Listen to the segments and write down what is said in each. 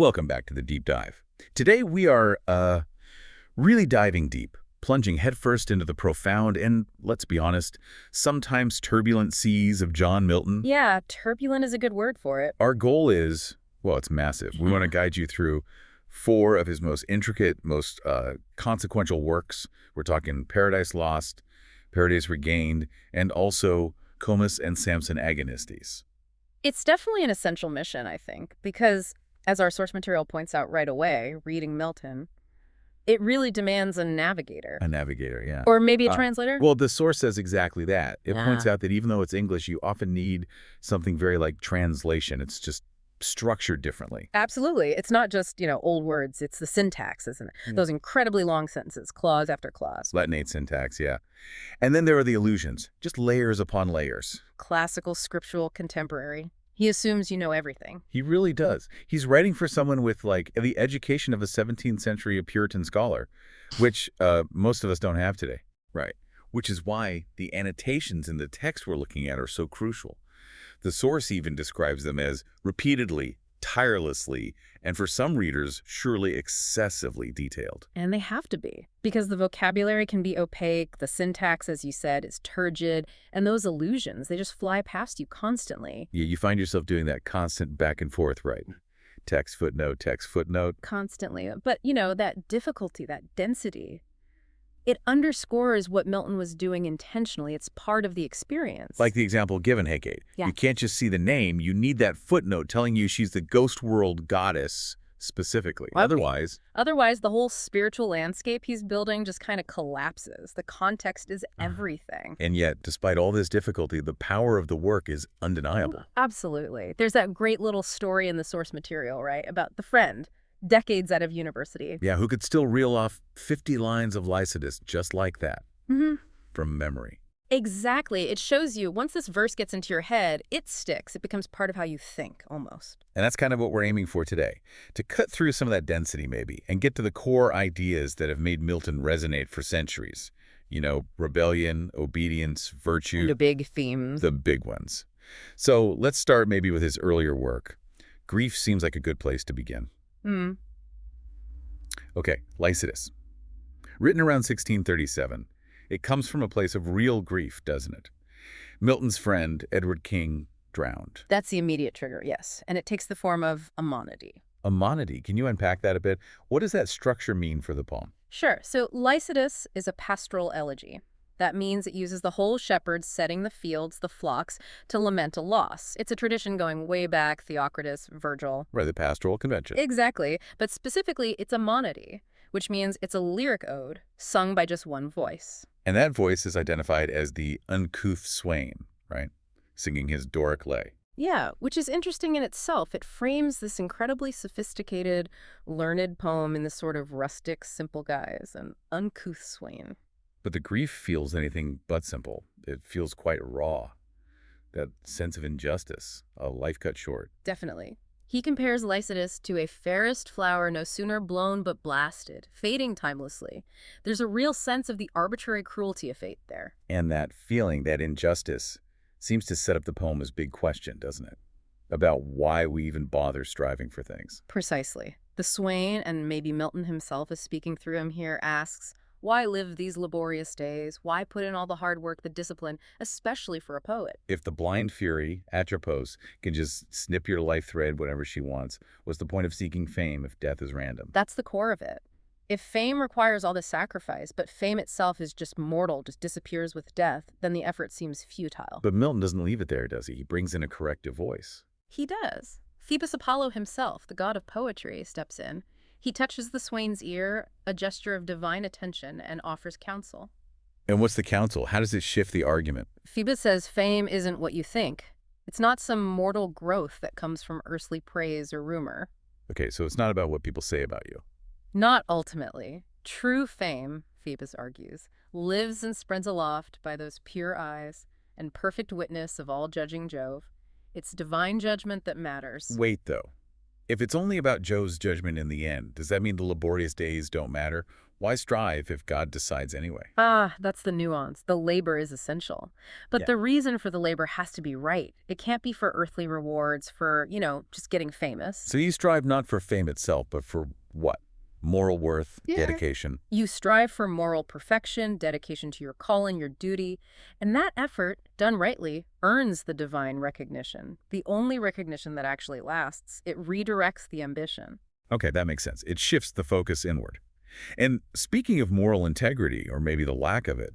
Welcome back to the Deep Dive. Today we are really diving deep, plunging headfirst into the profound and, let's be honest, sometimes turbulent seas of John Milton. Yeah, turbulent is a good word for it. Our goal is, well, it's massive. We want to guide you through four of his most intricate, most consequential works. We're talking Paradise Lost, Paradise Regained, and also Comus and Samson Agonistes. It's definitely an essential mission, I think, because, as our source material points out right away, reading Milton, it really demands a navigator. A navigator, yeah. Or maybe a translator? Well, the source says exactly that. It points Ah. out that even though it's English, you often need something very like translation. It's just structured differently. Absolutely. It's not just, old words. It's the syntax, isn't it? Those incredibly long sentences, clause after clause. Latinate syntax, yeah. And then there are the allusions, just layers upon layers. Classical, scriptural, contemporary. He assumes you know everything. He really does. He's writing for someone with, like, the education of a 17th century Puritan scholar, which most of us don't have today. Right. Which is why the annotations in the text we're looking at are so crucial. The source even describes them as repeatedly, tirelessly, and for some readers, surely excessively detailed. And they have to be, because the vocabulary can be opaque, the syntax, as you said, is turgid, and those allusions, they just fly past you constantly. Yeah, you find yourself doing that constant back and forth, right? Text, footnote, text, footnote. Constantly. But, that difficulty, that density, it underscores what Milton was doing intentionally. It's part of the experience. Like the example given, Hecate. Yeah. You can't just see the name. You need that footnote telling you she's the ghost world goddess specifically. Okay. Otherwise, the whole spiritual landscape he's building just kind of collapses. The context is everything. and yet, despite all this difficulty, the power of the work is undeniable. Absolutely. There's that great little story in the source material, right, about the friend, decades out of university. Yeah, who could still reel off 50 lines of Lycidas just like that from memory. Exactly. It shows you, once this verse gets into your head, it sticks. It becomes part of how you think, almost. And that's kind of what we're aiming for today, to cut through some of that density maybe and get to the core ideas that have made Milton resonate for centuries. Rebellion, obedience, virtue. The big themes. The big ones. So let's start maybe with his earlier work. Grief seems like a good place to begin. Okay, Lycidas. Written around 1637, it comes from a place of real grief, doesn't it? Milton's friend, Edward King, drowned. That's the immediate trigger, yes. And it takes the form of a monody. A monody. Can you unpack that a bit? What does that structure mean for the poem? Sure. So Lycidas is a pastoral elegy. That means it uses the whole shepherd setting the fields, the flocks, to lament a loss. It's a tradition going way back, Theocritus, Virgil. Right, the pastoral convention. Exactly. But specifically, it's a monody, which means it's a lyric ode sung by just one voice. And that voice is identified as the uncouth swain, right? Singing his Doric lay. Yeah, which is interesting in itself. It frames this incredibly sophisticated, learned poem in this sort of rustic, simple guise, an uncouth swain. But the grief feels anything but simple. It feels quite raw. That sense of injustice, a life cut short. Definitely. He compares Lycidas to a fairest flower no sooner blown but blasted, fading timelessly. There's a real sense of the arbitrary cruelty of fate there. And that feeling, that injustice, seems to set up the poem as big question, doesn't it? About why we even bother striving for things. Precisely. The swain, and maybe Milton himself is speaking through him here, asks, why live these laborious days? Why put in all the hard work, the discipline, especially for a poet? If the blind fury, Atropos, can just snip your life thread whenever she wants, what's the point of seeking fame if death is random? That's the core of it. If fame requires all this sacrifice, but fame itself is just mortal, just disappears with death, then the effort seems futile. But Milton doesn't leave it there, does he? He brings in a corrective voice. He does. Phoebus Apollo himself, the god of poetry, steps in. He touches the swain's ear, a gesture of divine attention, and offers counsel. And what's the counsel? How does it shift the argument? Phoebus says fame isn't what you think. It's not some mortal growth that comes from earthly praise or rumor. Okay, so it's not about what people say about you. Not ultimately. True fame, Phoebus argues, lives and spreads aloft by those pure eyes and perfect witness of all judging Jove. It's divine judgment that matters. Wait, though. If it's only about Jove's judgment in the end, does that mean the laborious days don't matter? Why strive if God decides anyway? Ah, that's the nuance. The labor is essential. But Yeah. the reason for the labor has to be right. It can't be for earthly rewards, for, just getting famous. So you strive not for fame itself, but for what? Moral worth, Yeah. dedication. You strive for moral perfection, dedication to your calling, your duty, and that effort, done rightly, earns the divine recognition. The only recognition that actually lasts. It redirects the ambition. Okay, that makes sense. It shifts the focus inward. And speaking of moral integrity, or maybe the lack of it,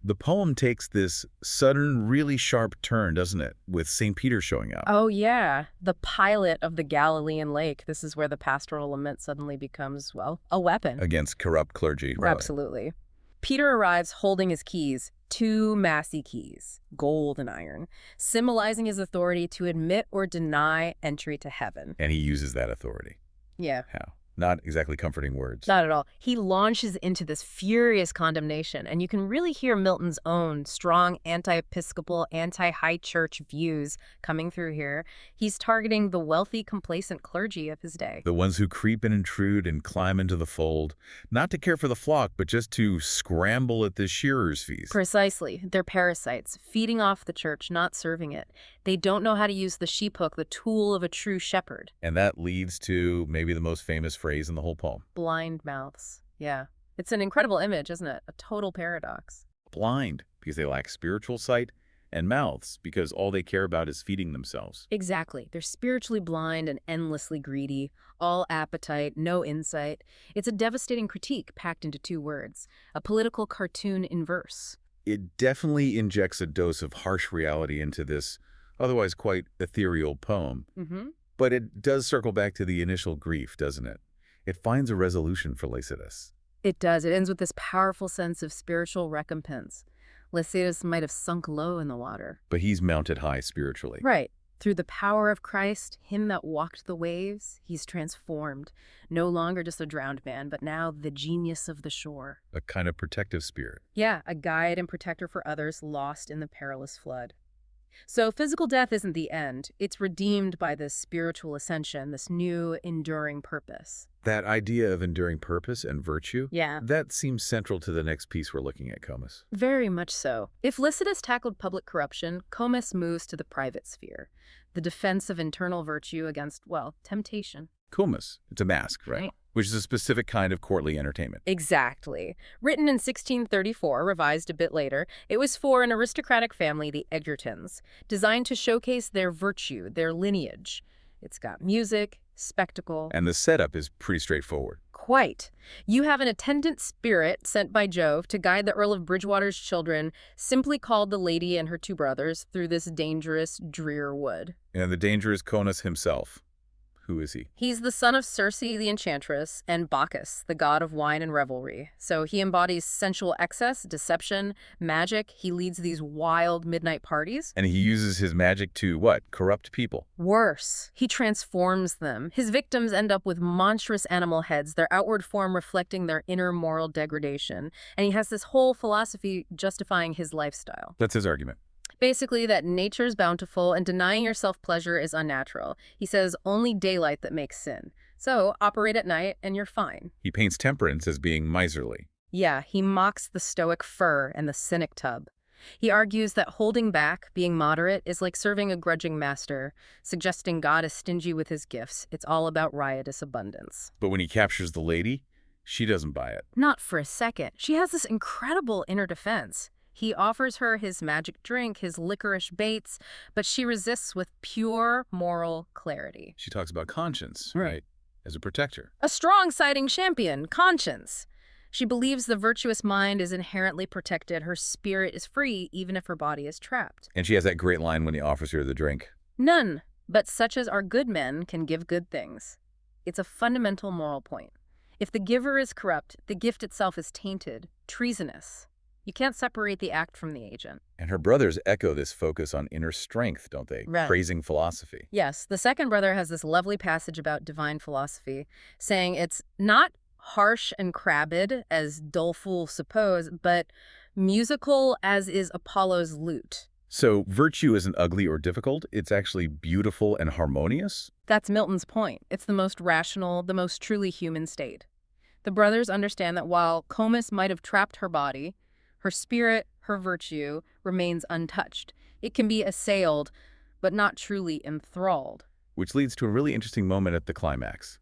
the poem takes this sudden, really sharp turn, doesn't it, with St. Peter showing up Oh, yeah. The pilot of the Galilean lake. This is where the pastoral lament suddenly becomes, well, a weapon. against corrupt clergy, really. Absolutely. Peter arrives holding his keys, two massy keys, gold and iron, symbolizing his authority to admit or deny entry to heaven. And he uses that authority. Yeah. How? Not exactly comforting words. Not at all. He launches into this furious condemnation, and you can really hear Milton's own strong anti-episcopal, anti-high church views coming through here. He's targeting the wealthy, complacent clergy of his day. The ones who creep and intrude and climb into the fold, not to care for the flock, but just to scramble at the shearer's feast. Precisely. They're parasites, feeding off the church, not serving it. They don't know how to use the sheep hook, the tool of a true shepherd. And that leads to maybe the most famous phrase in the whole poem. Blind mouths. Yeah. It's an incredible image, isn't it? A total paradox. Blind, because they lack spiritual sight, and mouths, because all they care about is feeding themselves. Exactly. They're spiritually blind and endlessly greedy, all appetite, no insight. It's a devastating critique packed into two words, a political cartoon in verse. It definitely injects a dose of harsh reality into this otherwise quite ethereal poem. Mm-hmm. But it does circle back to the initial grief, doesn't it? It finds a resolution for Lycidas. It does. It ends with this powerful sense of spiritual recompense. Lycidas might have sunk low in the water. But he's mounted high spiritually. Right. Through the power of Christ, him that walked the waves, he's transformed. No longer just a drowned man, but now the genius of the shore. A kind of protective spirit. Yeah, a guide and protector for others lost in the perilous flood. So physical death isn't the end. It's redeemed by this spiritual ascension, this new enduring purpose. That idea of enduring purpose and virtue, Yeah. that seems central to the next piece we're looking at, Comus. Very much so. If Lycidas tackled public corruption, Comus moves to the private sphere. The defense of internal virtue against, well, temptation. Comus, it's a mask, right? Right. Which is a specific kind of courtly entertainment. Exactly. Written in 1634, revised a bit later, it was for an aristocratic family, the Egertons, designed to showcase their virtue, their lineage. It's got music, spectacle. And the setup is pretty straightforward. Quite. You have an attendant spirit sent by Jove to guide the Earl of Bridgewater's children, simply called the lady and her two brothers, through this dangerous, drear wood. And the danger is Conus himself. Who is he? He's the son of Circe, the enchantress, and Bacchus, the god of wine and revelry. So he embodies sensual excess, deception, magic. He leads these wild midnight parties. And he uses his magic to, what? Corrupt people. Worse, he transforms them. His victims end up with monstrous animal heads, their outward form reflecting their inner moral degradation. And he has this whole philosophy justifying his lifestyle. That's his argument. Basically, that nature's bountiful and denying yourself pleasure is unnatural. He says only daylight that makes sin. So operate at night and you're fine. He paints temperance as being miserly. Yeah, he mocks the stoic fur and the cynic tub. He argues that holding back, being moderate, is like serving a grudging master, suggesting God is stingy with his gifts. It's all about riotous abundance. But when he captures the lady, she doesn't buy it. Not for a second. She has this incredible inner defense. He offers her his magic drink, his licorice baits, but she resists with pure moral clarity. She talks about conscience, Right. right? As a protector. A strong-siding champion, conscience. She believes the virtuous mind is inherently protected. Her spirit is free, even if her body is trapped. And she has that great line when he offers her the drink. None, but such as are good men, can give good things. It's a fundamental moral point. If the giver is corrupt, the gift itself is tainted, treasonous. You can't separate the act from the agent. And her brothers echo this focus on inner strength, don't they? Right. Praising philosophy. Yes, the second brother has this lovely passage about divine philosophy, saying it's not harsh and crabbed, as dull fools suppose, but musical as is Apollo's lute. So virtue isn't ugly or difficult. It's actually beautiful and harmonious. That's Milton's point. It's the most rational, the most truly human state. The brothers understand that while Comus might have trapped her body, her spirit, her virtue, remains untouched. It can be assailed, but not truly enthralled. Which leads to a really interesting moment at the climax.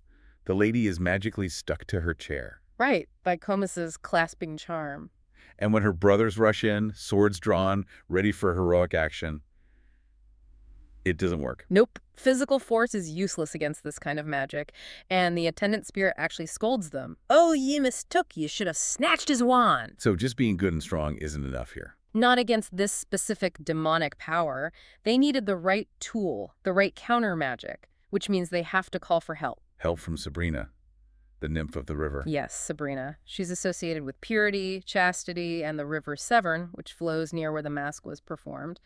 The lady is magically stuck to her chair. Right, by Comus's clasping charm. And when her brothers rush in, swords drawn, ready for heroic action, it doesn't work. Nope. Physical force is useless against this kind of magic, and the attendant spirit actually scolds them. Oh, ye mistook, you should have snatched his wand. So just being good and strong isn't enough here. Not against this specific demonic power. They needed the right tool, the right counter magic, which means they have to call for help. Help from Sabrina, the nymph of the river. Yes, Sabrina. She's associated with purity, chastity, and the river Severn, which flows near where the mask was performed.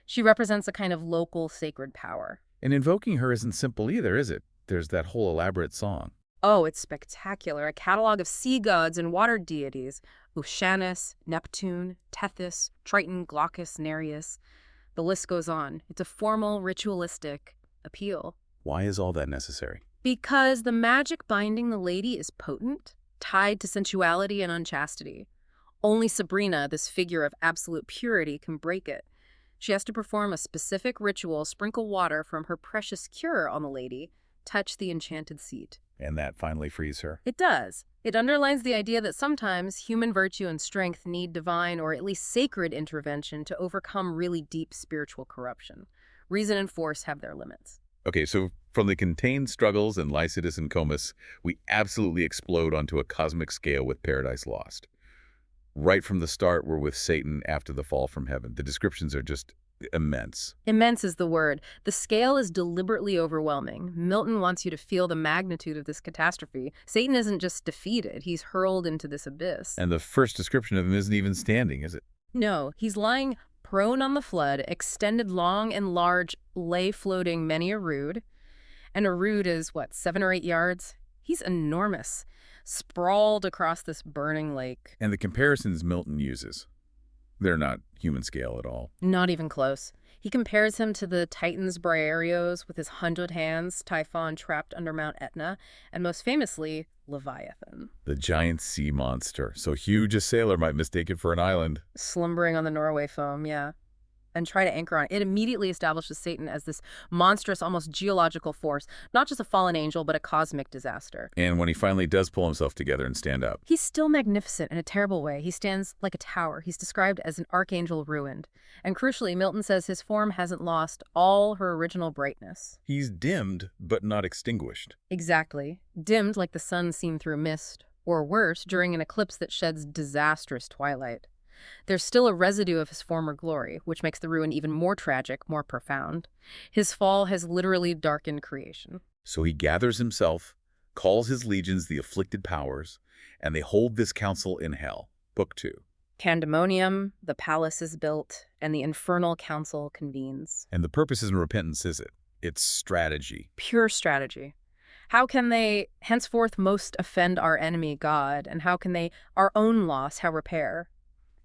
She represents a kind of local sacred power. And invoking her isn't simple either, is it? There's that whole elaborate song. Oh, it's spectacular. A catalog of sea gods and water deities. Oceanus, Neptune, Tethys, Triton, Glaucus, Nereus. The list goes on. It's a formal, ritualistic appeal. Why is all that necessary? Because the magic binding the lady is potent, tied to sensuality and unchastity. Only Sabrina, this figure of absolute purity, can break it. She has to perform a specific ritual, sprinkle water from her precious cure on the lady, touch the enchanted seat. And that finally frees her. It does. It underlines the idea that sometimes human virtue and strength need divine or at least sacred intervention to overcome really deep spiritual corruption. Reason and force have their limits. Okay, so from the contained struggles in Lycidas and Comus, we absolutely explode onto a cosmic scale with Paradise Lost. Right from the start, we're with Satan after the fall from heaven. The descriptions are just immense. Immense is the word. The scale is deliberately overwhelming. Milton wants you to feel the magnitude of this catastrophe. Satan isn't just defeated, he's hurled into this abyss. And the first description of him isn't even standing, is it? No, he's lying prone on the flood, extended long and large, lay floating many a rood. And a rood is, 7 or 8 yards? He's enormous, sprawled across this burning lake. And the comparisons Milton uses, they're not human scale at all. Not even close. He compares him to the Titans Briareos with his 100 hands, Typhon trapped under Mount Etna, and most famously, Leviathan. The giant sea monster, so huge a sailor might mistake it for an island. Slumbering on the Norway foam, yeah. And try to anchor on it. It immediately establishes Satan as this monstrous, almost geological force, not just a fallen angel, but a cosmic disaster. And when he finally does pull himself together and stand up, He's still magnificent in a terrible way. He stands like a tower. He's described as an archangel ruined. And crucially, Milton says his form hasn't lost all her original brightness. he's dimmed but not extinguished. Exactly. Dimmed like the sun seen through mist, or worse, during an eclipse that sheds disastrous twilight. There's still a residue of his former glory, which makes the ruin even more tragic, more profound. His fall has literally darkened creation. So he gathers himself, calls his legions the afflicted powers, and they hold this council in hell. Book 2. Pandemonium, the palace is built, and the infernal council convenes. And the purpose isn't repentance, is it? It's strategy. Pure strategy. How can they henceforth most offend our enemy, God, and how can they our own loss, how repair?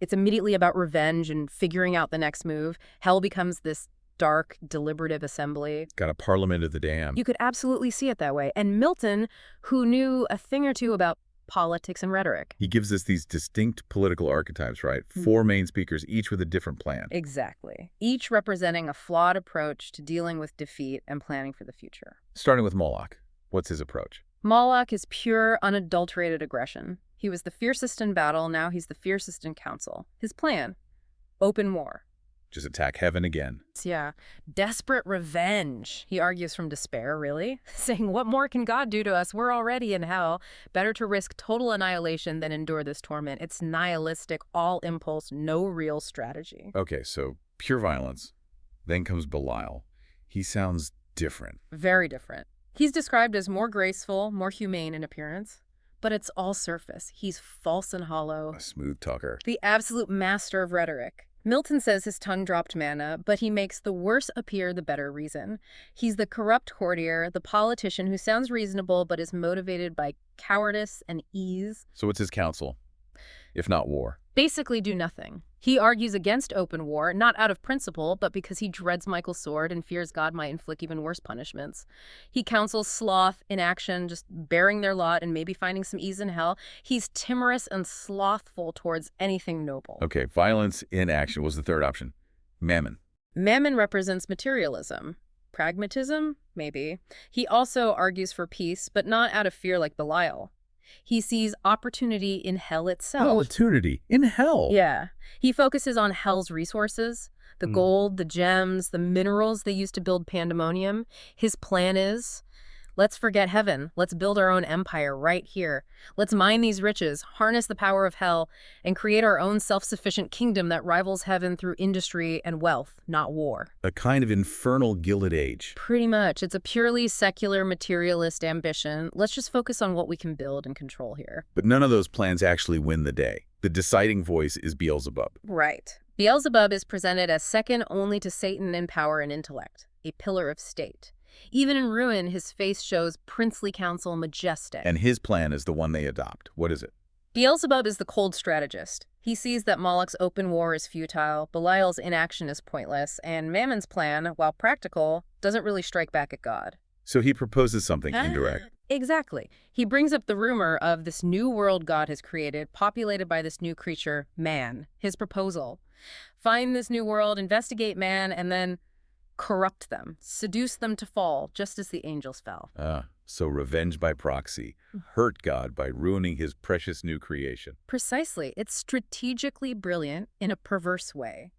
It's immediately about revenge and figuring out the next move. Hell becomes this dark, deliberative assembly. Got a parliament of the damned. You could absolutely see it that way. And Milton, who knew a thing or two about politics and rhetoric. He gives us these distinct political archetypes, right? 4 main speakers, each with a different plan. Exactly. Each representing a flawed approach to dealing with defeat and planning for the future. Starting with Moloch. What's his approach? Moloch is pure, unadulterated aggression. He was the fiercest in battle, now he's the fiercest in council. His plan? Open war. Just attack heaven again. Yeah. Desperate revenge. He argues from despair, really. Saying, what more can God do to us? We're already in hell. Better to risk total annihilation than endure this torment. It's nihilistic, all impulse, no real strategy. Okay, so pure violence. Then comes Belial. He sounds different. Very different. He's described as more graceful, more humane in appearance. But it's all surface. He's false and hollow. A smooth talker. The absolute master of rhetoric. Milton says his tongue dropped manna, but he makes the worse appear the better reason. He's the corrupt courtier, the politician who sounds reasonable but is motivated by cowardice and ease. So what's his counsel, if not war? Basically do nothing. He argues against open war, not out of principle, but because he dreads Michael's sword and fears God might inflict even worse punishments. He counsels sloth, inaction, just bearing their lot and maybe finding some ease in hell. He's timorous and slothful towards anything noble. Okay, violence, inaction was the third option. Mammon. Mammon represents materialism. Pragmatism? Maybe. He also argues for peace, but not out of fear like Belial. He sees opportunity in hell itself. Opportunity in hell. Yeah. He focuses on hell's resources, the gold, the gems, the minerals they use to build pandemonium. His plan is, let's forget heaven. Let's build our own empire right here. Let's mine these riches, harness the power of hell, and create our own self-sufficient kingdom that rivals heaven through industry and wealth, not war. A kind of infernal Gilded Age. Pretty much. It's a purely secular, materialist ambition. Let's just focus on what we can build and control here. But none of those plans actually win the day. The deciding voice is Beelzebub. Right. Beelzebub is presented as second only to Satan in power and intellect, a pillar of state. Even in ruin, his face shows princely counsel, majestic. And his plan is the one they adopt. What is it? Beelzebub is the cold strategist. He sees that Moloch's open war is futile, Belial's inaction is pointless, and Mammon's plan, while practical, doesn't really strike back at God. So he proposes something indirect. Exactly. He brings up the rumor of this new world God has created, populated by this new creature, man. His proposal. Find this new world, investigate man, and then corrupt them, seduce them to fall, just as the angels fell. So revenge by proxy, hurt God by ruining his precious new creation. Precisely. It's strategically brilliant in a perverse way.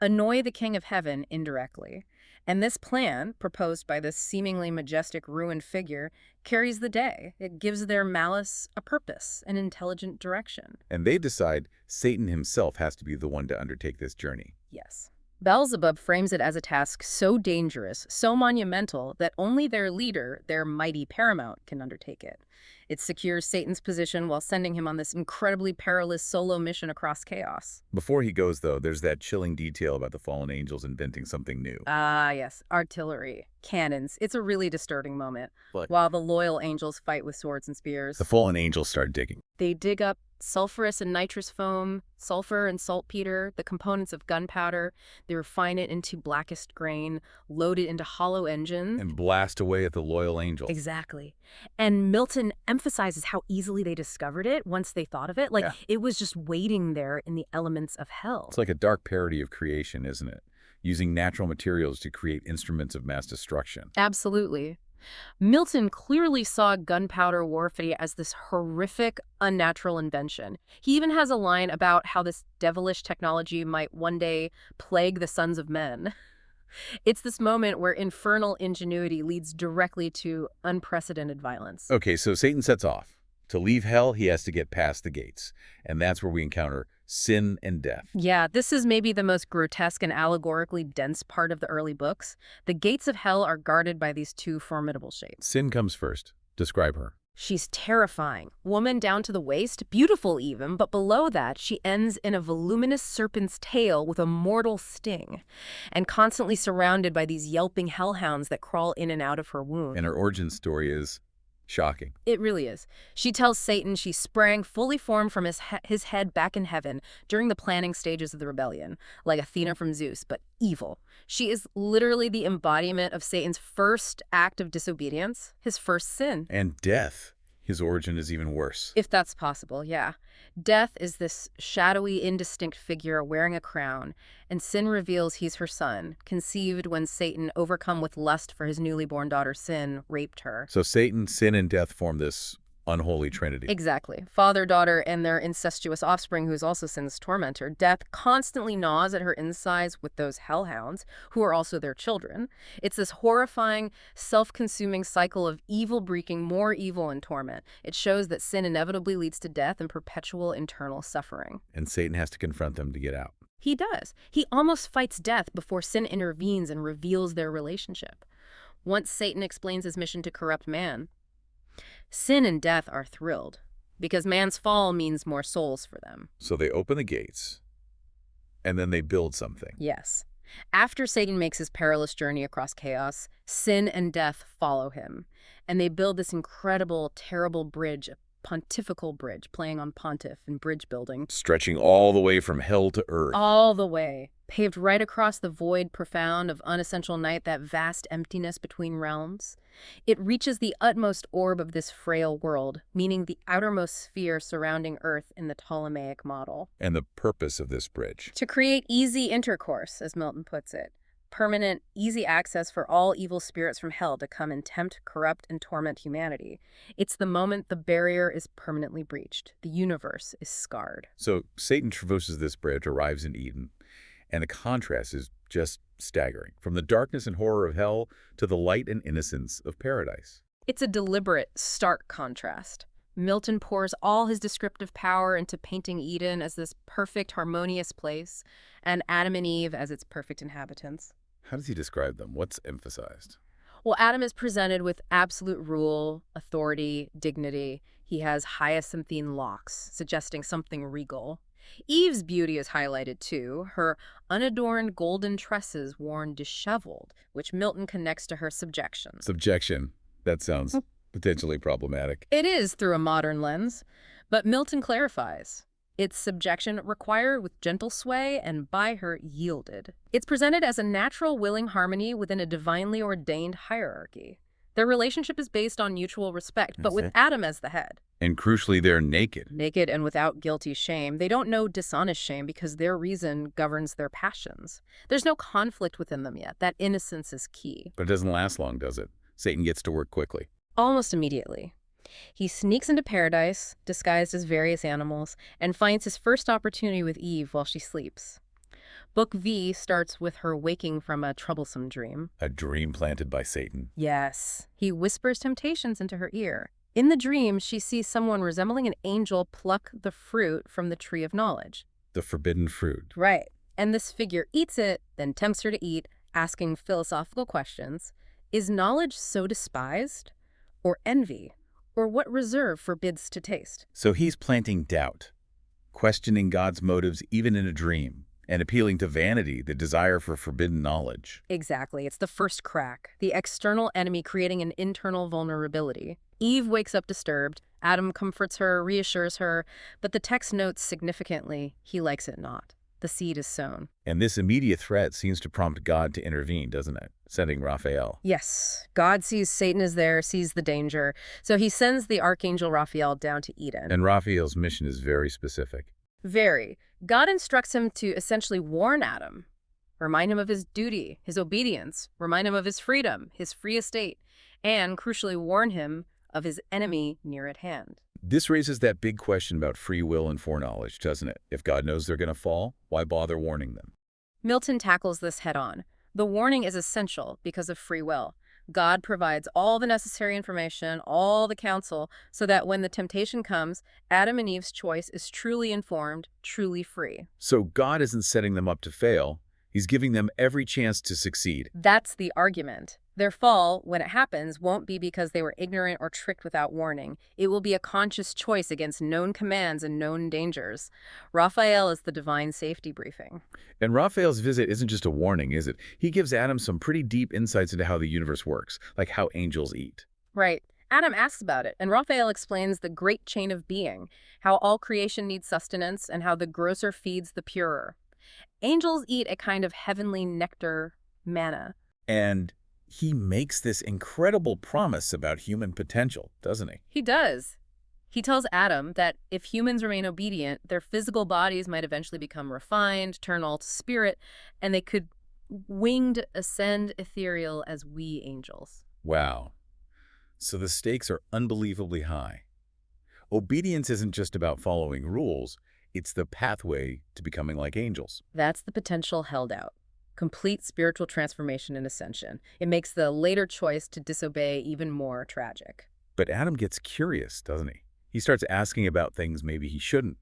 Annoy the king of heaven indirectly. And this plan, proposed by this seemingly majestic ruined figure, carries the day. It gives their malice a purpose, an intelligent direction. And they decide Satan himself has to be the one to undertake this journey. Yes. Beelzebub frames it as a task so dangerous, so monumental, that only their leader, their mighty paramount, can undertake it. It secures Satan's position while sending him on this incredibly perilous solo mission across chaos. Before he goes, though, there's that chilling detail about the fallen angels inventing something new. Ah, yes. Artillery. Cannons. It's a really disturbing moment. But while the loyal angels fight with swords and spears, the fallen angels start digging. they dig up sulfurous and nitrous foam, sulfur and saltpeter, the components of gunpowder. They refine it into blackest grain, load it into hollow engines. And blast away at the loyal angels. Exactly. And Milton emphasizes how easily they discovered it once they thought of it. Like, it was just waiting there in the elements of hell. It's like a dark parody of creation, isn't it? Using natural materials to create instruments of mass destruction. Absolutely. Milton clearly saw gunpowder warfare as this horrific, unnatural invention. He even has a line about how this devilish technology might one day plague the sons of men. It's this moment where infernal ingenuity leads directly to unprecedented violence. Okay, so Satan sets off. To leave hell, he has to get past the gates. And that's where we encounter sin and death. Yeah, this is maybe the most grotesque and allegorically dense part of the early books. The gates of hell are guarded by these two formidable shapes. Sin comes first. Describe her. She's terrifying. Woman down to the waist, beautiful even, but below that, she ends in a voluminous serpent's tail with a mortal sting, and constantly surrounded by these yelping hellhounds that crawl in and out of her wound. And her origin story is shocking. It really is. She tells Satan she sprang fully formed from his head back in heaven during the planning stages of the rebellion, like Athena from Zeus, but evil. She is literally the embodiment of Satan's first act of disobedience, his first sin. And death. His origin is even worse. If that's possible, yeah. Death is this shadowy, indistinct figure wearing a crown, and sin reveals he's her son, conceived when Satan, overcome with lust for his newly born daughter Sin, raped her. So Satan, sin, and death form this unholy trinity. Exactly. Father, daughter, and their incestuous offspring, who's also Sin's tormentor. Death constantly gnaws at her insides with those hellhounds, who are also their children. It's this horrifying, self-consuming cycle of evil breaking more evil and torment. It shows that sin inevitably leads to death and perpetual internal suffering. And Satan has to confront them to get out. He does. He almost fights death before sin intervenes and reveals their relationship. Once Satan explains his mission to corrupt man, sin and death are thrilled, because man's fall means more souls for them. So they open the gates, and then they build something. Yes. After Satan makes his perilous journey across chaos, sin and death follow him, and they build this incredible, terrible bridge, a pontifical bridge, playing on pontiff and bridge building. Stretching all the way from hell to earth. All the way, paved right across the void profound of unessential night, that vast emptiness between realms. It reaches the utmost orb of this frail world, meaning the outermost sphere surrounding Earth in the Ptolemaic model. And the purpose of this bridge? To create easy intercourse, as Milton puts it. Permanent, easy access for all evil spirits from hell to come and tempt, corrupt, and torment humanity. It's the moment the barrier is permanently breached. The universe is scarred. So Satan traverses this bridge, arrives in Eden, and the contrast is just staggering. From the darkness and horror of hell to the light and innocence of paradise. It's a deliberate, stark contrast. Milton pours all his descriptive power into painting Eden as this perfect, harmonious place, and Adam and Eve as its perfect inhabitants. How does he describe them? What's emphasized? Well, Adam is presented with absolute rule, authority, dignity. He has hyacinthine locks, suggesting something regal. Eve's beauty is highlighted too, her unadorned golden tresses worn disheveled, which Milton connects to her subjection. Subjection. That sounds potentially problematic. It is through a modern lens, but Milton clarifies. Its subjection required with gentle sway and by her yielded. It's presented as a natural willing harmony within a divinely ordained hierarchy. Their relationship is based on mutual respect, but with Adam as the head. And crucially, they're naked. Naked and without guilty shame. They don't know dishonest shame because their reason governs their passions. There's no conflict within them yet. That innocence is key. But it doesn't last long, does it? Satan gets to work quickly. Almost immediately. He sneaks into paradise, disguised as various animals, and finds his first opportunity with Eve while she sleeps. Book V starts with her waking from a troublesome dream. A dream planted by Satan. Yes. He whispers temptations into her ear. In the dream, she sees someone resembling an angel pluck the fruit from the tree of knowledge. The forbidden fruit. Right. And this figure eats it, then tempts her to eat, asking philosophical questions. Is knowledge so despised? Or envy? Or what reserve forbids to taste? So he's planting doubt, questioning God's motives even in a dream, and appealing to vanity, the desire for forbidden knowledge. Exactly. It's the first crack, the external enemy creating an internal vulnerability. Eve wakes up disturbed. Adam comforts her, reassures her, but the text notes significantly, he likes it not. The seed is sown. And this immediate threat seems to prompt God to intervene, doesn't it? Sending Raphael. Yes. God sees Satan is there, sees the danger. So he sends the archangel Raphael down to Eden. And Raphael's mission is very specific. Very. God instructs him to essentially warn Adam, remind him of his duty, his obedience, remind him of his freedom, his free estate, and crucially warn him of his enemy near at hand. This raises that big question about free will and foreknowledge, doesn't it? If God knows they're going to fall, why bother warning them? Milton tackles this head-on. The warning is essential because of free will. God provides all the necessary information, all the counsel, so that when the temptation comes, Adam and Eve's choice is truly informed, truly free. So God isn't setting them up to fail. He's giving them every chance to succeed. That's the argument. Their fall, when it happens, won't be because they were ignorant or tricked without warning. It will be a conscious choice against known commands and known dangers. Raphael is the divine safety briefing. And Raphael's visit isn't just a warning, is it? He gives Adam some pretty deep insights into how the universe works, like how angels eat. Right. Adam asks about it, and Raphael explains the great chain of being, how all creation needs sustenance, and how the grosser feeds the purer. Angels eat a kind of heavenly nectar, manna. And he makes this incredible promise about human potential, doesn't he? He does. He tells Adam that if humans remain obedient, their physical bodies might eventually become refined, turn all to spirit, and they could winged ascend ethereal as we angels. Wow. So the stakes are unbelievably high. Obedience isn't just about following rules, it's the pathway to becoming like angels. That's the potential held out. Complete spiritual transformation and ascension. It makes the later choice to disobey even more tragic. But Adam gets curious, doesn't he? He starts asking about things maybe he shouldn't,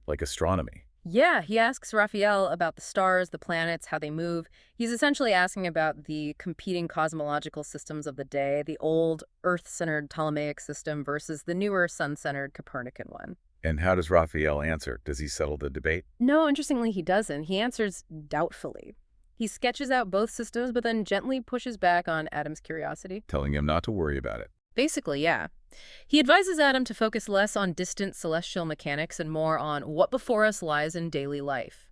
like astronomy. Yeah, he asks Raphael about the stars, the planets, how they move. He's essentially asking about the competing cosmological systems of the day, the old Earth-centered Ptolemaic system versus the newer sun-centered Copernican one. And how does Raphael answer? Does he settle the debate? No, interestingly, he doesn't. He answers doubtfully. He sketches out both systems, but then gently pushes back on Adam's curiosity. Telling him not to worry about it. Basically, yeah. He advises Adam to focus less on distant celestial mechanics and more on what before us lies in daily life.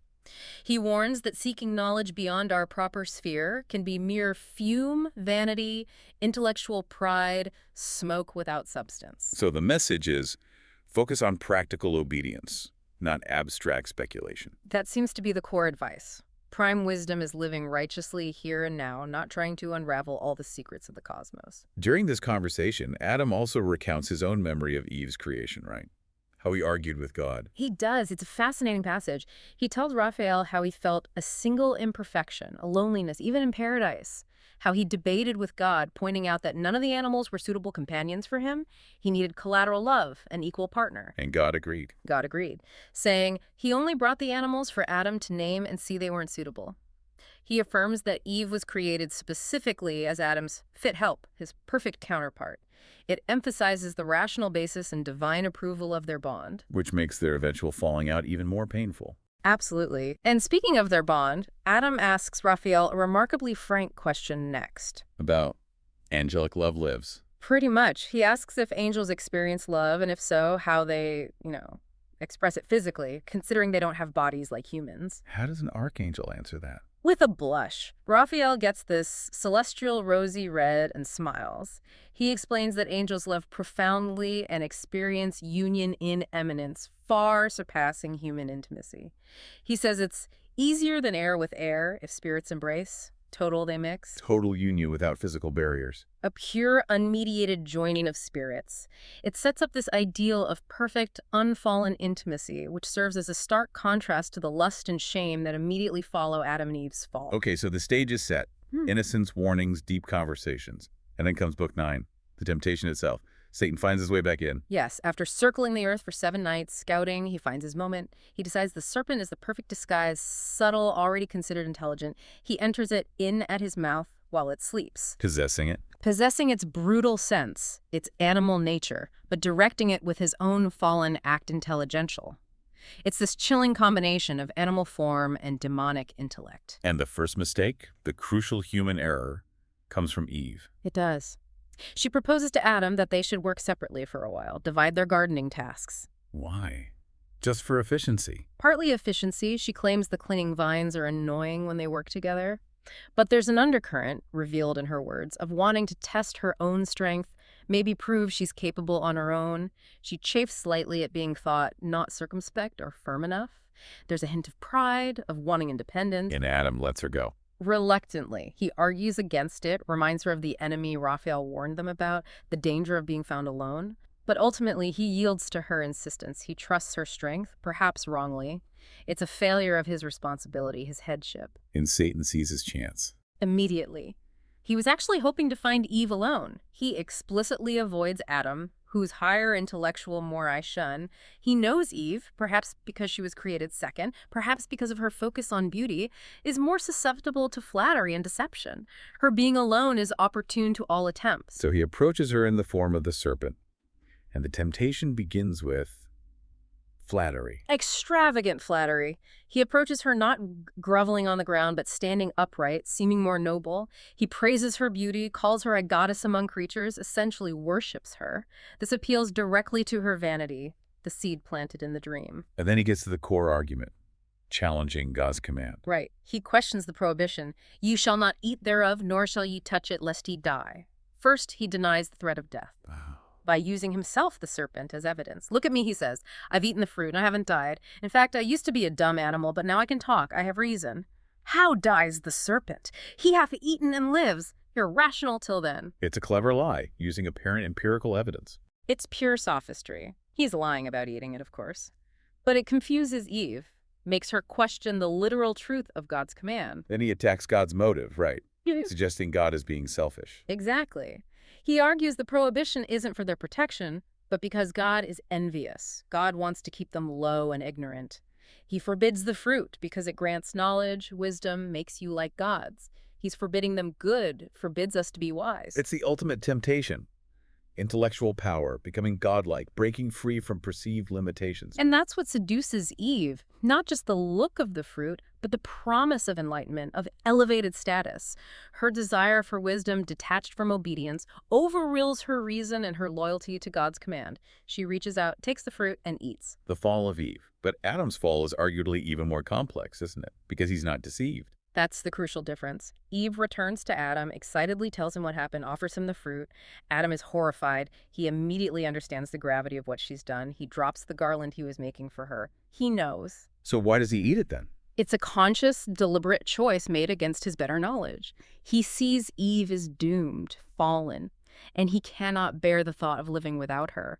He warns that seeking knowledge beyond our proper sphere can be mere fume, vanity, intellectual pride, smoke without substance. So the message is focus on practical obedience, not abstract speculation. That seems to be the core advice. Prime wisdom is living righteously here and now, not trying to unravel all the secrets of the cosmos. During this conversation, Adam also recounts his own memory of Eve's creation, right? How he argued with God. He does. It's a fascinating passage. He tells Raphael how he felt a single imperfection, a loneliness, even in paradise. How he debated with God, pointing out that none of the animals were suitable companions for him. He needed collateral love, an equal partner. And God agreed. God agreed, saying he only brought the animals for Adam to name and see they weren't suitable. He affirms that Eve was created specifically as Adam's fit help, his perfect counterpart. It emphasizes the rational basis and divine approval of their bond. Which makes their eventual falling out even more painful. Absolutely. And speaking of their bond, Adam asks Raphael a remarkably frank question next. About angelic love lives. Pretty much. He asks if angels experience love, and if so, how they, express it physically, considering they don't have bodies like humans. How does an archangel answer that? With a blush. Raphael gets this celestial rosy red and smiles. He explains that angels love profoundly and experience union in eminence, far surpassing human intimacy. He says it's easier than air with air if spirits embrace. Total they mix. Total union without physical barriers. A pure, unmediated joining of spirits. It sets up this ideal of perfect, unfallen intimacy, which serves as a stark contrast to the lust and shame that immediately follow Adam and Eve's fall. Okay, so the stage is set. Innocence, warnings, deep conversations. And then comes book 9, the temptation itself. Satan finds his way back in. Yes, after circling the earth for 7 nights, scouting, he finds his moment. He decides the serpent is the perfect disguise, subtle, already considered intelligent. He enters it in at his mouth while it sleeps. Possessing it. Possessing its brutal sense, its animal nature, but directing it with his own fallen act intelligential. It's this chilling combination of animal form and demonic intellect. And the first mistake, the crucial human error, comes from Eve. It does. She proposes to Adam that they should work separately for a while, divide their gardening tasks. Why? Just for efficiency. Partly efficiency. She claims the clinging vines are annoying when they work together. But there's an undercurrent, revealed in her words, of wanting to test her own strength, maybe prove she's capable on her own. She chafes slightly at being thought not circumspect or firm enough. There's a hint of pride, of wanting independence. And Adam lets her go. Reluctantly. He argues against it, reminds her of the enemy Raphael warned them about, the danger of being found alone. But ultimately, he yields to her insistence. He trusts her strength, perhaps wrongly. It's a failure of his responsibility, his headship. And Satan sees his chance. Immediately. He was actually hoping to find Eve alone. He explicitly avoids Adam, whose higher intellectual more I shun. He knows Eve, perhaps because she was created second, perhaps because of her focus on beauty, is more susceptible to flattery and deception. Her being alone is opportune to all attempts. So he approaches her in the form of the serpent. And the temptation begins with flattery. Extravagant flattery. He approaches her not groveling on the ground, but standing upright, seeming more noble. He praises her beauty, calls her a goddess among creatures, essentially worships her. This appeals directly to her vanity, the seed planted in the dream. And then he gets to the core argument, challenging God's command. Right. He questions the prohibition. "You shall not eat thereof, nor shall ye touch it, lest ye die." First, he denies the threat of death. Wow. By using himself, the serpent, as evidence. "Look at me," he says. "I've eaten the fruit, and I haven't died. In fact, I used to be a dumb animal, but now I can talk. I have reason." How dies the serpent? He hath eaten and lives. You're rational till then. It's a clever lie, using apparent empirical evidence. It's pure sophistry. He's lying about eating it, of course. But it confuses Eve, makes her question the literal truth of God's command. Then he attacks God's motive, right? Suggesting God is being selfish. Exactly. He argues the prohibition isn't for their protection, but because God is envious. God wants to keep them low and ignorant. He forbids the fruit because it grants knowledge, wisdom, makes you like gods. He's forbidding them good, forbids us to be wise. It's the ultimate temptation. intellectual power, becoming godlike, breaking free from perceived limitations. And that's what seduces Eve, not just the look of the fruit, but the promise of enlightenment, of elevated status. Her desire for wisdom, detached from obedience, overrules her reason and her loyalty to God's command. She reaches out, takes the fruit, and eats. The fall of Eve. But Adam's fall is arguably even more complex, isn't it? Because he's not deceived. That's the crucial difference. Eve returns to Adam, excitedly tells him what happened, offers him the fruit. Adam is horrified. He immediately understands the gravity of what she's done. He drops the garland he was making for her. He knows. So why does he eat it then? It's a conscious, deliberate choice made against his better knowledge. He sees Eve as doomed, fallen, and he cannot bear the thought of living without her.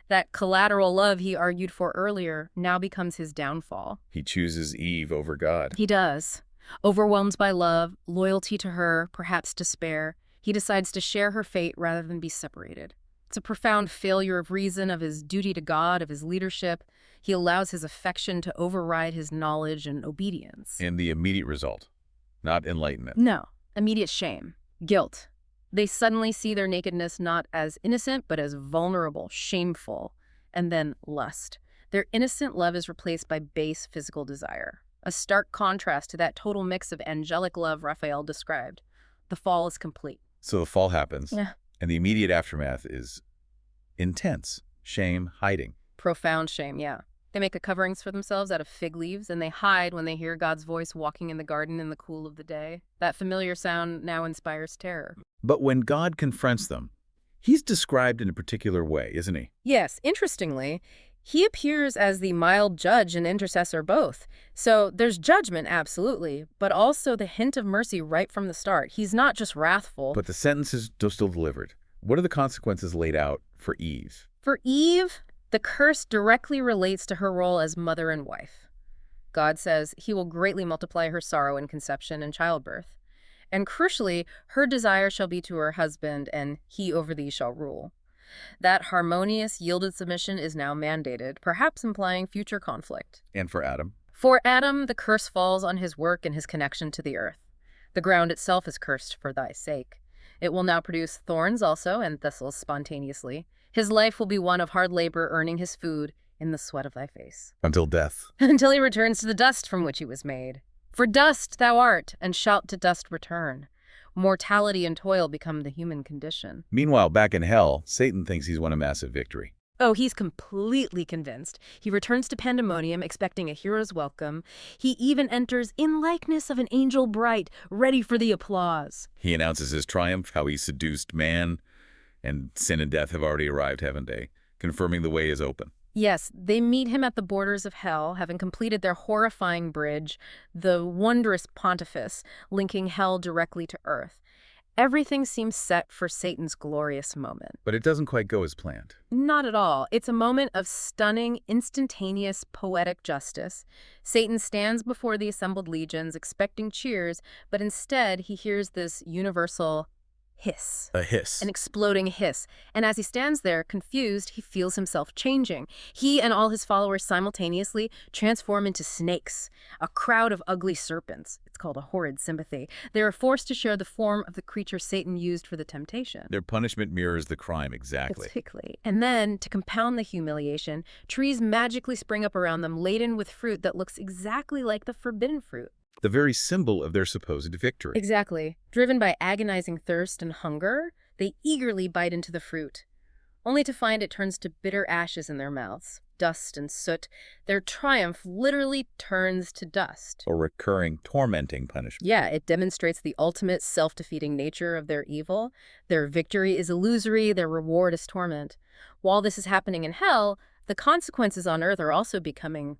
That collateral love he argued for earlier now becomes his downfall. He chooses Eve over God. He does. Overwhelmed by love, loyalty to her, perhaps despair, he decides to share her fate rather than be separated. It's a profound failure of reason, of his duty to God, of his leadership. He allows his affection to override his knowledge and obedience. And the immediate result, not enlightenment. No, immediate shame, guilt. They suddenly see their nakedness not as innocent, but as vulnerable, shameful, and then lust. Their innocent love is replaced by base physical desire. A stark contrast to that total mix of angelic love Raphael described. The fall is complete. So the fall happens, Yeah. and the immediate aftermath is intense. Shame, hiding. Profound shame, yeah. They make coverings for themselves out of fig leaves, and they hide when they hear God's voice walking in the garden in the cool of the day. That familiar sound now inspires terror. But when God confronts them, he's described in a particular way, isn't he? Yes, interestingly, he appears as the mild judge and intercessor both. So there's judgment, absolutely, but also the hint of mercy right from the start. He's not just wrathful. But the sentence is still delivered. What are the consequences laid out for Eve? For Eve, the curse directly relates to her role as mother and wife. God says he will greatly multiply her sorrow in conception and childbirth. And crucially, her desire shall be to her husband, and he over thee shall rule. That harmonious, yielded submission is now mandated, perhaps implying future conflict. And for Adam? For Adam, the curse falls on his work and his connection to the earth. The ground itself is cursed for thy sake. It will now produce thorns also, and thistles spontaneously. His life will be one of hard labor, earning his food in the sweat of thy face. Until death. Until he returns to the dust from which he was made. For dust thou art, and shalt to dust return. Mortality and toil become the human condition. Meanwhile, back in hell, Satan thinks he's won a massive victory. Oh, he's completely convinced. He returns to Pandemonium, expecting a hero's welcome. He even enters in likeness of an angel bright, ready for the applause. He announces his triumph, how he seduced man, and sin and death have already arrived, haven't they? Confirming the way is open. Yes, they meet him at the borders of hell, having completed their horrifying bridge, the wondrous pontifice, linking hell directly to earth. Everything seems set for Satan's glorious moment. But it doesn't quite go as planned. Not at all. It's a moment of stunning, instantaneous, poetic justice. Satan stands before the assembled legions, expecting cheers, but instead he hears this universal hiss. A hiss. An exploding hiss. And as he stands there, confused, he feels himself changing. He and all his followers simultaneously transform into snakes, a crowd of ugly serpents. It's called a horrid sympathy. They are forced to share the form of the creature Satan used for the temptation. Their punishment mirrors the crime exactly. Exactly. And then, to compound the humiliation, trees magically spring up around them, laden with fruit that looks exactly like the forbidden fruit. The very symbol of their supposed victory. Exactly. Driven by agonizing thirst and hunger, they eagerly bite into the fruit, only to find it turns to bitter ashes in their mouths, dust and soot. Their triumph literally turns to dust. A recurring, tormenting punishment. Yeah, it demonstrates the ultimate self-defeating nature of their evil. Their victory is illusory, their reward is torment. While this is happening in hell, the consequences on earth are also becoming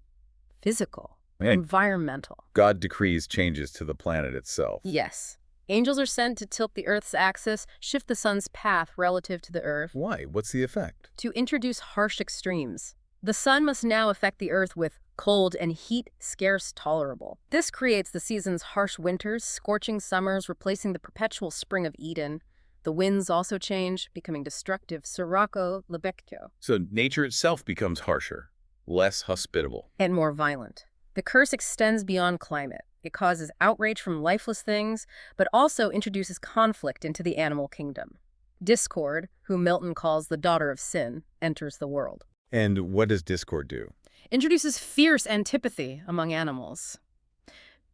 physical. Environmental. God decrees changes to the planet itself. Yes. Angels are sent to tilt the Earth's axis, shift the sun's path relative to the Earth. Why? What's the effect? To introduce harsh extremes. The sun must now affect the Earth with cold and heat scarce tolerable. This creates the season's harsh winters, scorching summers, replacing the perpetual spring of Eden. The winds also change, becoming destructive. Sirocco, Lebecchio. So nature itself becomes harsher, less hospitable. And more violent. The curse extends beyond climate. It causes outrage from lifeless things, but also introduces conflict into the animal kingdom. Discord, who Milton calls the daughter of sin, enters the world. And what does discord do? Introduces fierce antipathy among animals.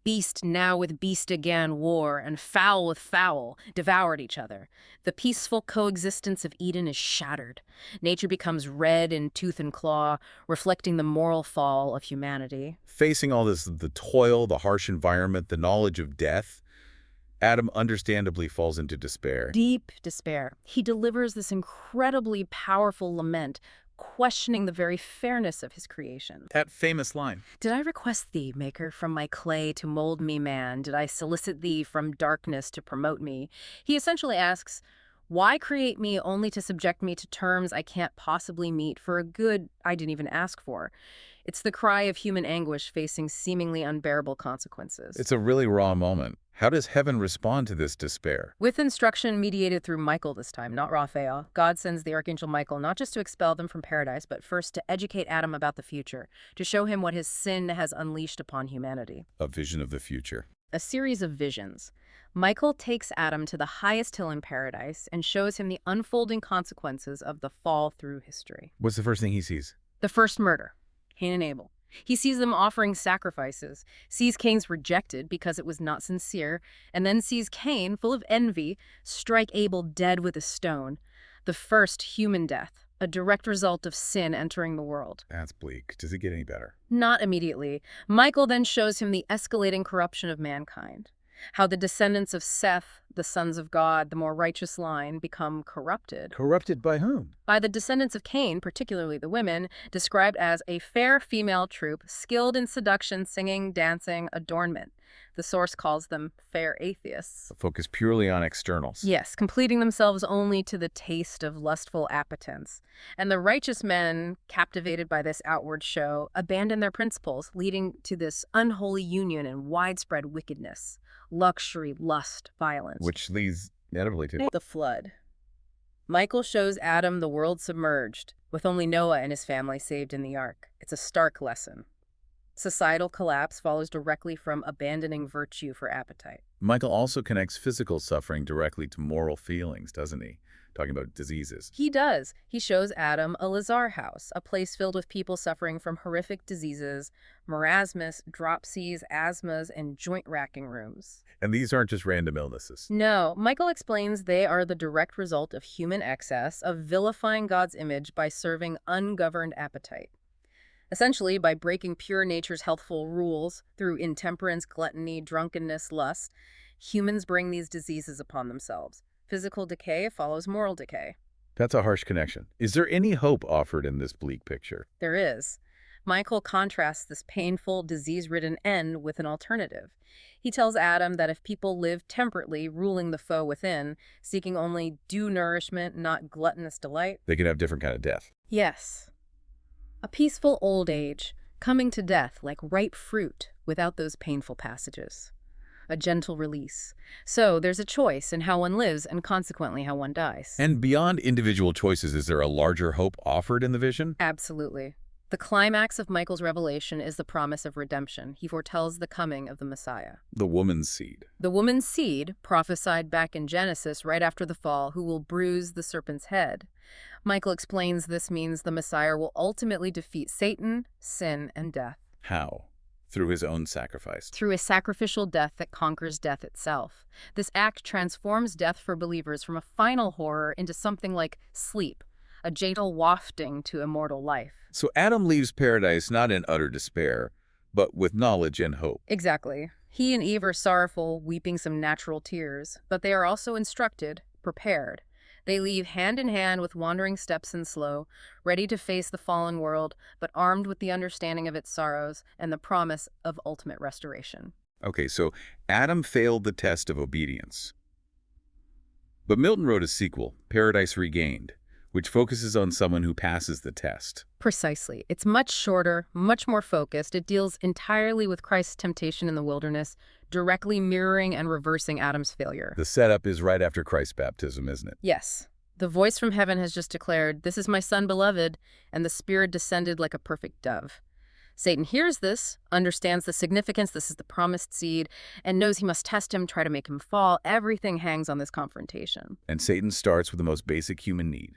Beast now with beast again war, and fowl with fowl devoured each other. The peaceful coexistence of Eden is shattered. Nature becomes red in tooth and claw, reflecting the moral fall of humanity. Facing all this, the toil, the harsh environment, the knowledge of death, Adam understandably falls into despair. Deep despair. He delivers this incredibly powerful lament, questioning the very fairness of his creation. That famous line. Did I request thee, Maker, from my clay to mold me man? Did I solicit thee from darkness to promote me? He essentially asks, why create me only to subject me to terms I can't possibly meet for a good I didn't even ask for? It's the cry of human anguish facing seemingly unbearable consequences. It's a really raw moment. How does heaven respond to this despair? With instruction mediated through Michael this time, not Raphael, God sends the archangel Michael not just to expel them from paradise, but first to educate Adam about the future, to show him what his sin has unleashed upon humanity. A vision of the future. A series of visions. Michael takes Adam to the highest hill in paradise and shows him the unfolding consequences of the fall through history. What's the first thing he sees? The first murder, Cain and Abel. He sees them offering sacrifices, sees Cain's rejected because it was not sincere, and then sees Cain, full of envy, strike Abel dead with a stone. The first human death, a direct result of sin entering the world. That's bleak. Does it get any better? Not immediately. Michael then shows him the escalating corruption of mankind. How the descendants of Seth, the sons of God, the more righteous line, become corrupted. Corrupted by whom? By the descendants of Cain, particularly the women, described as a fair female troupe, skilled in seduction, singing, dancing, adornment. The source calls them fair atheists. Focus purely on externals. Yes, completing themselves only to the taste of lustful appetence. And the righteous men, captivated by this outward show, abandon their principles, leading to this unholy union and widespread wickedness. Luxury, lust, violence. Which leads inevitably to The flood. Michael shows Adam the world submerged, with only Noah and his family saved in the ark. It's a stark lesson. Societal collapse follows directly from abandoning virtue for appetite. Michael also connects physical suffering directly to moral feelings, doesn't he? Talking about diseases. He does. He shows Adam a Lazar house, a place filled with people suffering from horrific diseases, marasmus, dropsies, asthmas, and joint-racking rooms. And these aren't just random illnesses. No, Michael explains they are the direct result of human excess, of vilifying God's image by serving ungoverned appetite. Essentially, by breaking pure nature's healthful rules through intemperance, gluttony, drunkenness, lust, humans bring these diseases upon themselves. Physical decay follows moral decay. That's a harsh connection. Is there any hope offered in this bleak picture? There is. Michael contrasts this painful, disease-ridden end with an alternative. He tells Adam that if people live temperately, ruling the foe within, seeking only due nourishment, not gluttonous delight, They can have different kind of death. yes, a peaceful old age, coming to death like ripe fruit without those painful passages. A gentle release. So there's a choice in how one lives and consequently how one dies. And beyond individual choices, is there a larger hope offered in the vision? Absolutely. The climax of Michael's revelation is the promise of redemption. He foretells the coming of the Messiah. The woman's seed. The woman's seed, prophesied back in Genesis right after the fall, who will bruise the serpent's head. Michael explains this means the Messiah will ultimately defeat Satan, sin, and death. How? Through his own sacrifice. Through a sacrificial death that conquers death itself. This act transforms death for believers from a final horror into something like sleep, a gentle wafting to immortal life. So Adam leaves paradise not in utter despair, but with knowledge and hope. Exactly. He and Eve are sorrowful, weeping some natural tears, but they are also instructed, prepared. They leave hand in hand with wandering steps and slow, ready to face the fallen world, but armed with the understanding of its sorrows and the promise of ultimate restoration. Okay, so Adam failed the test of obedience. But Milton wrote a sequel, Paradise Regained, which focuses on someone who passes the test. Precisely. It's much shorter, much more focused. It deals entirely with Christ's temptation in the wilderness, directly mirroring and reversing Adam's failure. The setup is right after Christ's baptism, isn't it? Yes. The voice from heaven has just declared, "This is my son beloved," and the Spirit descended like a perfect dove. Satan hears this, understands the significance, this is the promised seed, and knows he must test him, try to make him fall. Everything hangs on this confrontation. And Satan starts with the most basic human need,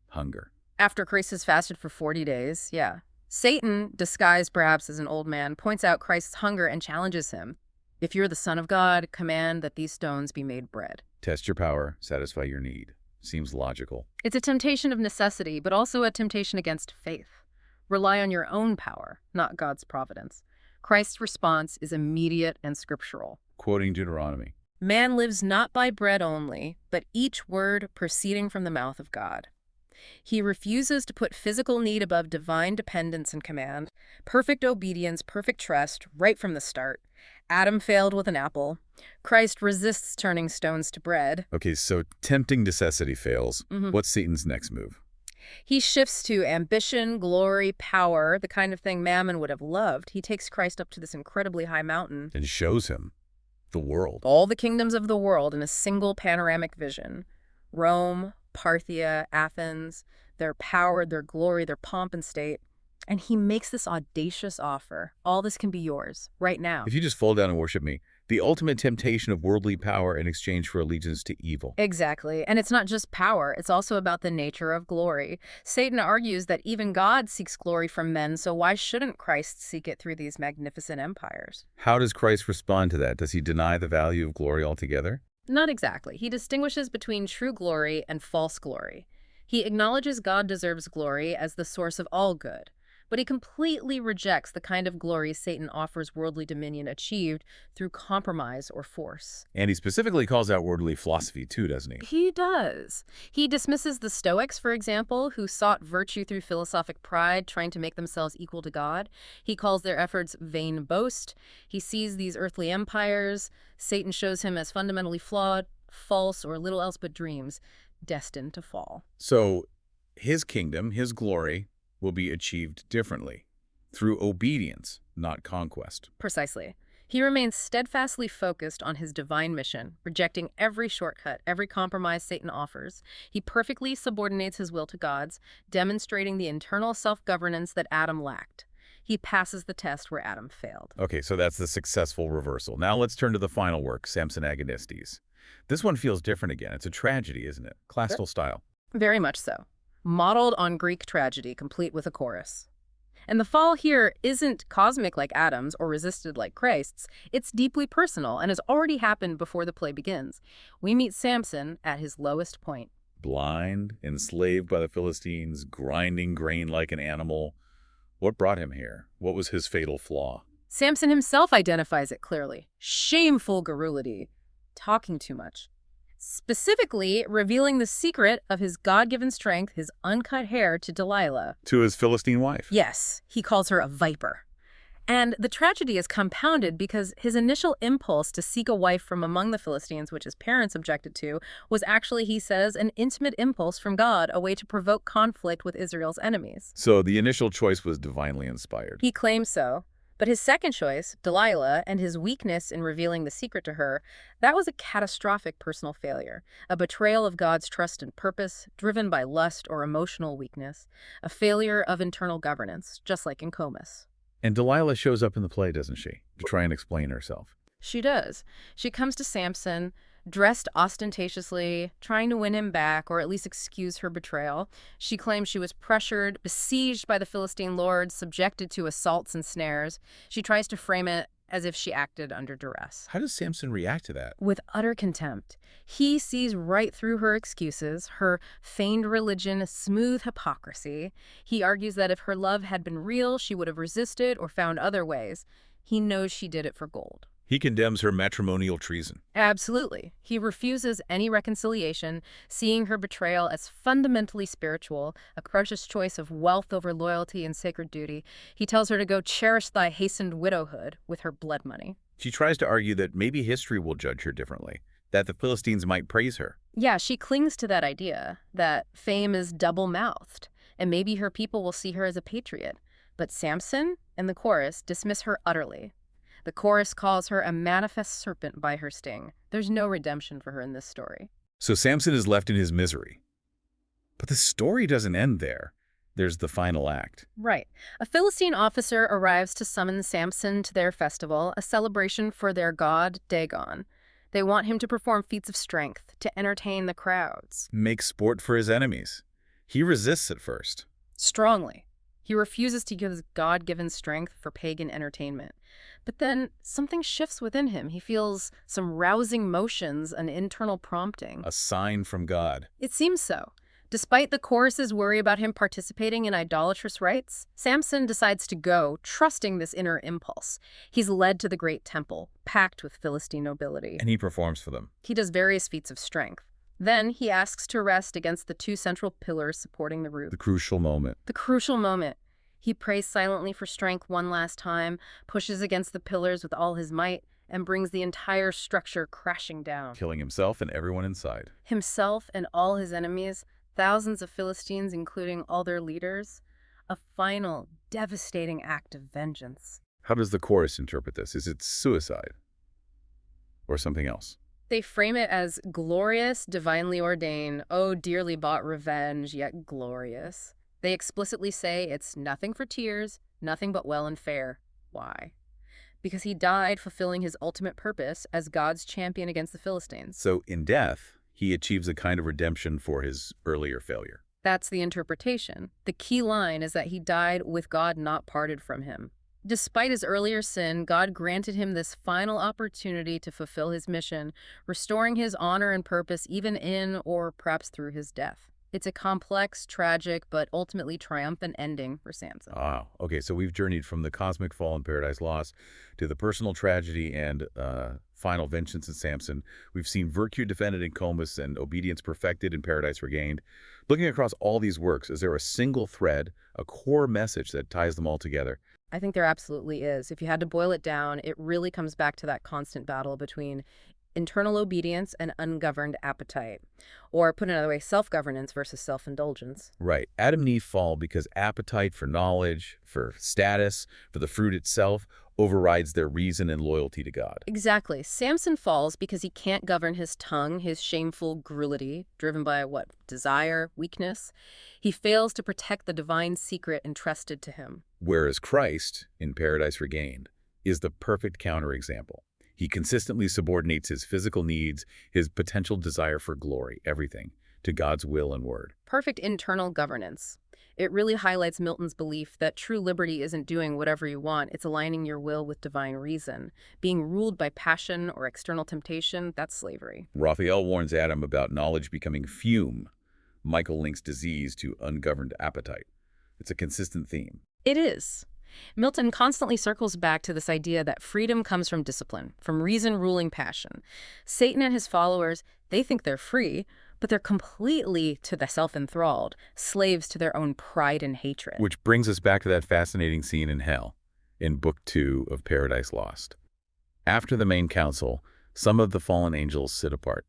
hunger. After Christ has fasted for 40 days, yeah. Satan, disguised perhaps as an old man, points out Christ's hunger and challenges him. If you're the Son of God, command that these stones be made bread. Test your power, satisfy your need. Seems logical. It's a temptation of necessity, but also a temptation against faith. Rely on your own power, not God's providence. Christ's response is immediate and scriptural. Quoting Deuteronomy. Man lives not by bread only, but each word proceeding from the mouth of God. He refuses to put physical need above divine dependence and command, perfect obedience, perfect trust, right from the start. Adam failed with an apple. Christ resists turning stones to bread. Okay, so tempting necessity fails. What's Satan's next move? He shifts to ambition, glory, power, the kind of thing Mammon would have loved. He takes Christ up to this incredibly high mountain. And shows him the world. All the kingdoms of the world in a single panoramic vision. Rome, Parthia, Athens, their power, their glory, their pomp and state. And he makes this audacious offer. All this can be yours, right now. If you just fall down and worship me, the ultimate temptation of worldly power in exchange for allegiance to evil. Exactly. And it's not just power. It's also about the nature of glory. Satan argues that even God seeks glory from men, so why shouldn't Christ seek it through these magnificent empires? How does Christ respond to that? Does he deny the value of glory altogether? Not exactly. He distinguishes between true glory and false glory. He acknowledges God deserves glory as the source of all good, but he completely rejects the kind of glory Satan offers worldly dominion achieved through compromise or force. And he specifically calls out worldly philosophy too, doesn't he? He does. He dismisses the Stoics, for example, who sought virtue through philosophic pride, trying to make themselves equal to God. He calls their efforts vain boast. He sees these earthly empires. Satan shows him as fundamentally flawed, false, or little else but dreams, destined to fall. So his kingdom, his glory, will be achieved differently, through obedience, not conquest. Precisely. He remains steadfastly focused on his divine mission, rejecting every shortcut, every compromise Satan offers. He perfectly subordinates his will to God's, demonstrating the internal self-governance that Adam lacked. He passes the test where Adam failed. Okay, so that's the successful reversal. Now let's turn to the final work, Samson Agonistes. This one feels different again. It's a tragedy, isn't it? Classical style. Very much so. Modeled on Greek tragedy, complete with a chorus. And the fall here isn't cosmic like Adam's or resisted like Christ's. It's deeply personal and has already happened before the play begins. We meet Samson at his lowest point. Blind, enslaved by the Philistines, grinding grain like an animal. What brought him here? What was his fatal flaw? Samson himself identifies it clearly. Shameful garrulity. Talking too much. Specifically, revealing the secret of his God-given strength, his uncut hair, to Delilah. To his Philistine wife. Yes, he calls her a viper. And the tragedy is compounded because his initial impulse to seek a wife from among the Philistines, which his parents objected to, was actually, he says, an intimate impulse from God, a way to provoke conflict with Israel's enemies. So the initial choice was divinely inspired. He claims so. But his second choice, Delilah, and his weakness in revealing the secret to her, that was a catastrophic personal failure, a betrayal of God's trust and purpose, driven by lust or emotional weakness, a failure of internal governance, just like in Comus. And Delilah shows up in the play, doesn't she, to try and explain herself? She does. She comes to Samson, dressed ostentatiously, trying to win him back or at least excuse her betrayal. She claims she was pressured, besieged by the Philistine lords, subjected to assaults and snares. She tries to frame it as if she acted under duress. How does Samson react to that? With utter contempt. He sees right through her excuses, her feigned religion, smooth hypocrisy. He argues that if her love had been real, she would have resisted or found other ways. He knows she did it for gold. He condemns her matrimonial treason. Absolutely. He refuses any reconciliation, seeing her betrayal as fundamentally spiritual, a precious choice of wealth over loyalty and sacred duty. He tells her to go cherish thy hastened widowhood with her blood money. She tries to argue that maybe history will judge her differently, that the Philistines might praise her. Yeah, she clings to that idea, that fame is double-mouthed, and maybe her people will see her as a patriot. But Samson and the chorus dismiss her utterly. The chorus calls her a manifest serpent by her sting. There's no redemption for her in this story. So Samson is left in his misery. But the story doesn't end there. there's the final act. Right. A Philistine officer arrives to summon Samson to their festival, a celebration for their god Dagon. They want him to perform feats of strength, to entertain the crowds. Make sport for his enemies. He resists at first. Strongly. He refuses to give his God-given strength for pagan entertainment. But then something shifts within him. He feels some rousing motions, an internal prompting. A sign from God. It seems so. Despite the chorus's worry about him participating in idolatrous rites, Samson decides to go, trusting this inner impulse. He's led to the great temple, packed with Philistine nobility. And he performs for them. He does various feats of strength. Then he asks to rest against the two central pillars supporting the roof. The crucial moment. The crucial moment. He prays silently for strength one last time, pushes against the pillars with all his might, and brings the entire structure crashing down. Killing himself and everyone inside. Himself and all his enemies, thousands of Philistines, including all their leaders. A final, devastating act of vengeance. How does the chorus interpret this? Is it suicide? Or something else? They frame it as glorious, divinely ordained, oh, dearly bought revenge, yet glorious. They explicitly say it's nothing for tears, nothing but well and fair. Why? Because he died fulfilling his ultimate purpose as God's champion against the Philistines. So in death, he achieves a kind of redemption for his earlier failure. That's the interpretation. The key line is that he died with God not parted from him. Despite his earlier sin, God granted him this final opportunity to fulfill his mission, restoring his honor and purpose even in or perhaps through his death. It's a complex, tragic, but ultimately triumphant ending for Samson. Wow. Okay, so we've journeyed from the cosmic fall and paradise lost to the personal tragedy and final vengeance in Samson. We've seen virtue defended in Comus and obedience perfected and paradise regained. Looking across all these works, is there a single thread, a core message that ties them all together? I think there absolutely is. If you had to boil it down, it really comes back to that constant battle between internal obedience and ungoverned appetite. Or put another way, self-governance versus self-indulgence. Right. Adam and Eve fall because appetite for knowledge, for status, for the fruit itself overrides their reason and loyalty to God. Exactly. Samson falls because he can't govern his tongue, his shameful garrulity, driven by what? Desire, weakness. He fails to protect the divine secret entrusted to him. Whereas Christ, in Paradise Regained, is the perfect counterexample. He consistently subordinates his physical needs, his potential desire for glory, everything, to God's will and word. Perfect internal governance. It really highlights Milton's belief that true liberty isn't doing whatever you want, it's aligning your will with divine reason. Being ruled by passion or external temptation, that's slavery. Raphael warns Adam about knowledge becoming fume. Michael links disease to ungoverned appetite. It's a consistent theme. It is. Milton constantly circles back to this idea that freedom comes from discipline, from reason ruling passion. Satan and his followers, they think they're free, but they're completely to the self-enthralled, slaves to their own pride and hatred. Which brings us back to that fascinating scene in hell, in Book 2 of Paradise Lost. After the main council, some of the fallen angels sit apart,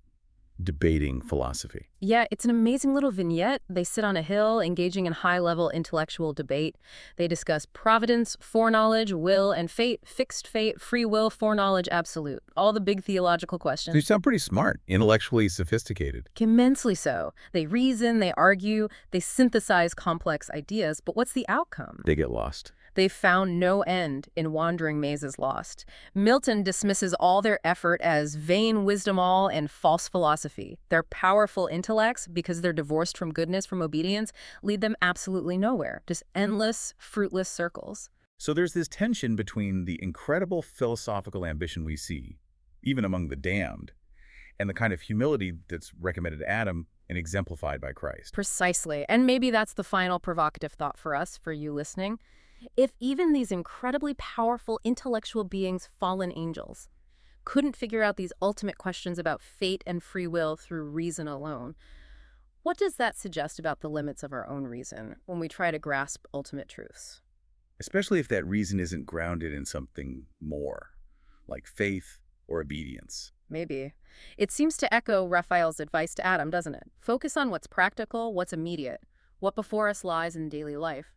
debating philosophy. Yeah, it's an amazing little vignette. They sit on a hill, engaging in high-level intellectual debate. They discuss providence, foreknowledge, will, and fate, fixed fate, free will, foreknowledge, absolute. All the big theological questions. They sound pretty smart, intellectually sophisticated. Immensely so. They reason, they argue, they synthesize complex ideas, but what's the outcome? They get lost. They found no end in wandering mazes lost. Milton dismisses all their effort as vain wisdom all and false philosophy. Their powerful intellects, because they're divorced from goodness, from obedience, lead them absolutely nowhere. Just endless, fruitless circles. So there's this tension between the incredible philosophical ambition we see, even among the damned, and the kind of humility that's recommended to Adam and exemplified by Christ. Precisely. And maybe that's the final provocative thought for us, for you listening. If even these incredibly powerful intellectual beings, fallen angels, couldn't figure out these ultimate questions about fate and free will through reason alone, what does that suggest about the limits of our own reason when we try to grasp ultimate truths? Especially if that reason isn't grounded in something more, like faith or obedience. Maybe. It seems to echo Raphael's advice to Adam, doesn't it? Focus on what's practical, what's immediate, what before us lies in daily life.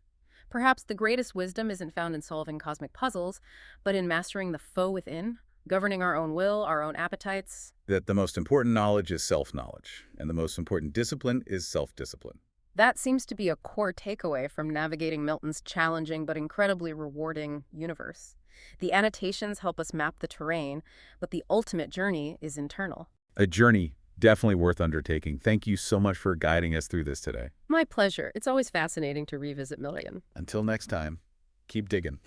Perhaps the greatest wisdom isn't found in solving cosmic puzzles, but in mastering the foe within, governing our own will, our own appetites. That the most important knowledge is self-knowledge, and the most important discipline is self-discipline. That seems to be a core takeaway from navigating Milton's challenging but incredibly rewarding universe. The annotations help us map the terrain, but the ultimate journey is internal. A journey definitely worth undertaking. Thank you so much for guiding us through this today. My pleasure. It's always fascinating to revisit Milton. Until next time, keep digging.